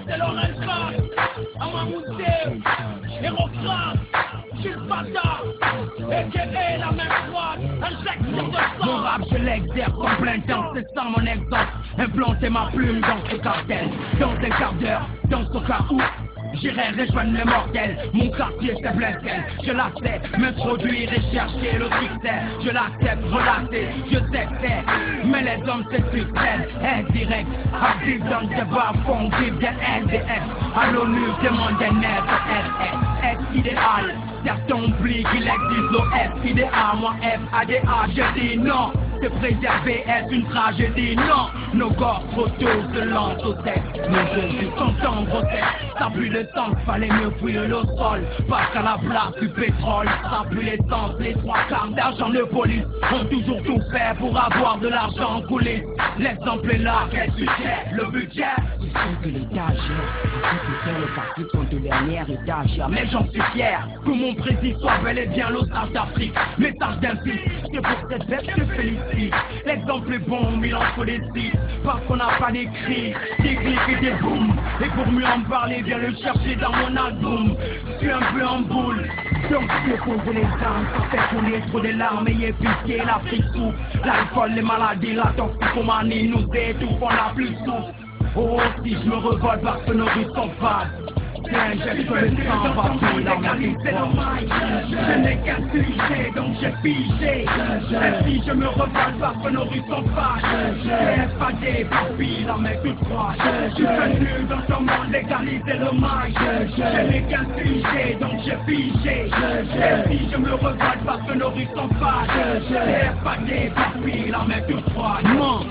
c'est Lorenza, Amamoudé, Hérocrate, Jules Bata, a.k.a. la même droite, injection de sang. Mon rap je l'exerce en plein temps, c'est ça mon exemple. Implanter ma plume dans ce cartel, dans un quart d'heure, dans ce cas où j'irai rejoindre les mortels, mon quartier c'est Blenkel. Je la sais, m'introduire et chercher le succès. Je l'accepte, relaxé, je sais que c'est. Mais les hommes c'est succès, indirect. Actif dans des bas fonds, vive des NDF. À l'ONU, demande des nets, S idéal. Certains oublient qu'il existe le F idéal. Moi FADA, je dis non. Se préserver est une tragédie, non. Nos corps trop tôt se lancent au texte. Nos yeux sont en grossesse. Ça pue le sang, fallait mieux fouiller le sol. Parce qu'à la place du pétrole, ça pue l'essence. Les trois quarts d'argent de police ont toujours tout fait pour avoir de l'argent coulé. L'exemple est là, quel sujet, le budget. Ils sont que l'étage, c'est le parti contre le dernier étage. Mais j'en suis fier que mon président soit bel et bien l'otage d'Afrique. Message d'impulse, c'est pour cette bête que je félicite. L'exemple est bon, mais il en faut des sites. Parce qu'on n'a pas d'écrit, des clics et des booms. Et pour mieux en parler, viens le chercher dans mon album. Je suis un peu en boule. Donc je pose les armes, ça fait couler trop de larmes. Ayez pitié, l'Afrique souffre. L'alcool, les maladies, la toxicomanie nous étouffent, on n'a plus souffle. Oh, si je me revolte parce que nos rues sont fades. J'ai que le sang va couler dans ma vie. Je n'ai qu'un sujet, donc j'ai pigé. Et si je me revolte parce que nos rues sont fades. J'ai pas des papilles dans mes toutes proches. Je suis venu dans ton monde légaliser le mal. Je n'ai qu'un sujet, donc j'ai pigé. Et si je me revolte parce que nos rues sont fades. J'ai pas des papilles dans mes toutes proches.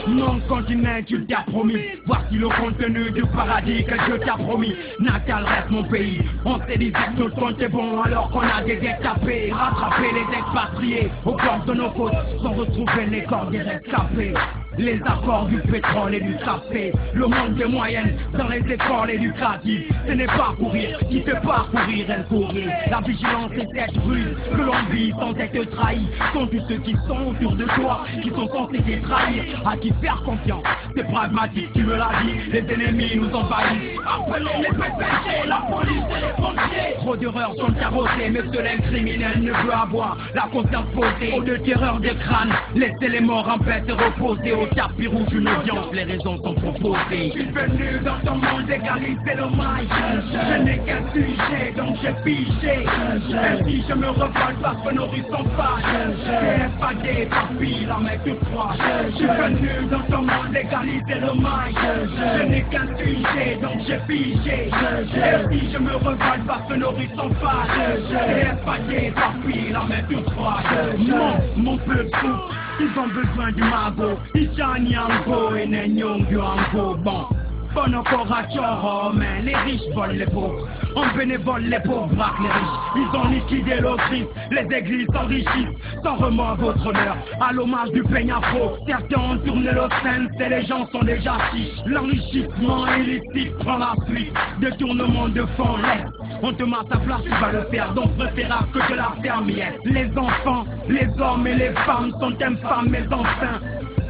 Mon continent, tu t'as promis. Voici le contenu du paradis que Dieu t'a promis. Natal reste mon pays, on s'est dit que tout le compte est bon alors qu'on a des dettes tapées. Rattraper les expatriés au corps de nos côtes, sans retrouver les corps des rescapés. Les accords du pétrole et du café, le monde des moyennes dans les écoles éducatives. Ce n'est pas courir, qui fait pas courir, elle courir. La vigilance et cette ruse que l'on vit sans être trahi. Sont tous ceux qui sont autour de toi, qui sont censés te trahir. À qui faire confiance, c'est pragmatique, tu me l'as dit. Les ennemis nous envahissent. Appelons les PPG, la police et les pompiers. Trop d'erreurs sont carrossées, mais seul un criminel ne veut avoir la conscience posée. Au de terreur des crânes, laissez les morts en paix se reposer. Au tapis rouge une audience, les raisons sont proposées. Je suis venu dans ton monde égaliser le mail. Je n'ai qu'un sujet, donc j'ai pigé. Et si je me revolte parce que nos rues sont fades. J'ai pas des papilles dans mes toutes proches. Je suis venu dans ton monde égaliser le mail. Je n'ai qu'un sujet, donc j'ai pigé. Et si je me revolte parce que nos rues sont fades. J'ai pas des papilles dans mes toutes proches. Non, mon peuple souffre. Ils ont besoin du magot, Ichani Ango et Nenyongu Ango. Bon encore à Tchoro, mais les riches volent les pauvres. En bénévole, les pauvres braquent les riches. Ils ont liquidé le Christ, les églises s'enrichissent. Sans remords à votre honneur, à l'hommage du peigne afro. Certains ont tourné le scène, et les gens sont déjà chiches. L'enrichissement illicite prend la suite. Détournement de fonds, laisse. On te met à ta place, tu vas le faire, donc préférable que de la fermière. Les enfants, les hommes et les femmes sont infâmes, mais enfin.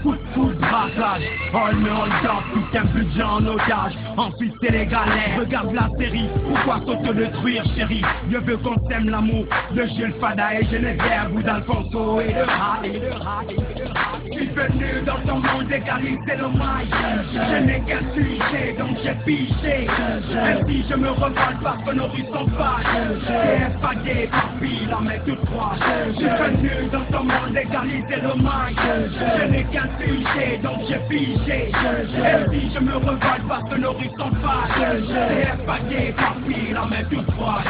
Coup de braquage, all me all down, tout un budget en otage. Ensuite c'est les galères, regarde la série. Pourquoi s'autodétruire chérie? Je veux qu'on s'aime l'amour de Jules Fada et Geneviève ou d'Alfonso et de Hardy. Je suis venu dans ton monde égaliser le mail. Je n'ai qu'un sujet, donc j'ai pigé. Et si je me revolte parce que nos rues sont fades. J'ai pas des papilles dans mes toutes proches. Je suis venu dans ton monde égaliser le mail. Je n'ai qu'un sujet, donc j'ai pigé. Et si je me revolte parce que nos rues sont fades. J'ai pas des papilles dans mes toutes proches.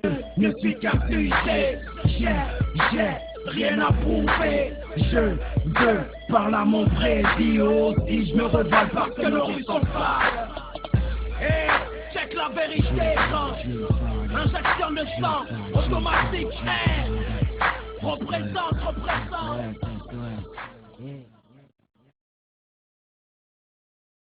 Je ne suis qu'un sujet. J'ai rien à prouver. Je veux parler à mon président. Si je me revolte parce que nos rues sont fades. Hey, check la vérité, injection de sang automatique. Hey, représente.